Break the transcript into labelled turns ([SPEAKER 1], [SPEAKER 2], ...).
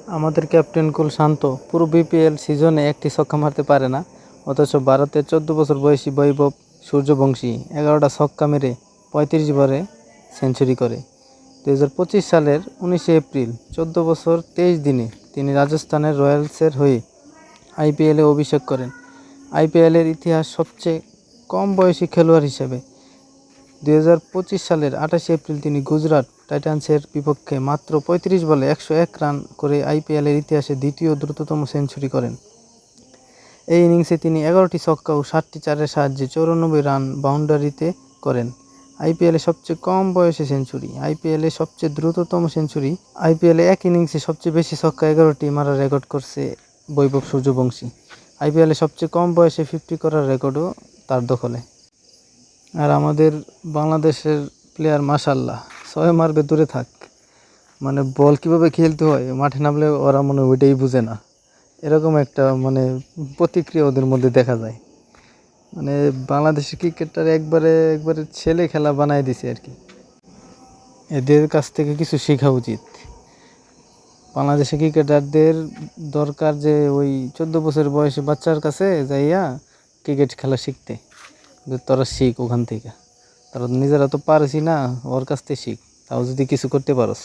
[SPEAKER 1] আমাদের ক্যাপ্টেন কুল শান্ত পুরো বিপিএল সিজনে একটি ছক্কা মারতে পারে না, অথচ ভারতের 14 বছর বয়সী বৈভব সূর্যবংশী 11টা ছক্কা মেরে 35 ওভারে সেঞ্চুরি করে। 2025 সালের 19 এপ্রিল 14 বছর 23 দিনে তিনি রাজস্থানের রয়্যালসের হয়ে আইপিএলে অভিষেক করেন। আইপিএলের ইতিহাস সবচেয়ে কম বয়সী খেলোয়াড় হিসেবে 2025 সালের 28 এপ্রিল তিনি গুজরাট টাইটান্সের বিপক্ষে মাত্র 35 বলে 101 রান করে আইপিএলের ইতিহাসে দ্বিতীয় দ্রুততম সেঞ্চুরি করেন। এই ইনিংসে তিনি 11টি ছক্কা ও 7টি চারের সাহায্যে 94 রান বাউন্ডারিতে করেন। আইপিএলে সবচেয়ে কম বয়সে সেঞ্চুরি, আইপিএলে সবচেয়ে দ্রুততম সেঞ্চুরি, আইপিএলে এক ইনিংসে সবচেয়ে বেশি ছক্কা 11টি মারার রেকর্ড করছে বৈভব সূর্যবংশী। আইপিএলে সবচেয়ে কম বয়সে 50 করার রেকর্ডও তার দখলে। আর আমাদের বাংলাদেশের প্লেয়ার মাশাল্লাহ 6 মারবে দূরে থাক, মানে বল কীভাবে খেলতে হয় মাঠে নামলে ওরা মনে ওইটাই বুঝে না, এরকম একটা প্রতিক্রিয়া ওদের মধ্যে দেখা যায়। বাংলাদেশের ক্রিকেটটার একবারে ছেলে খেলা বানায় দিছে আর কি। এদের কাছ থেকে কিছু শেখা উচিত। বাংলাদেশের ক্রিকেটারদের দরকার যে ওই 14 বছর বয়সী বাচ্চার কাছে যাইয়া ক্রিকেট খেলা শিখতে, তোরা শিখ ওখান থেকে, তারা নিজেরা তো পারছি না, ওর কাছ থেকে শিখ, তাও যদি কিছু করতে পারস।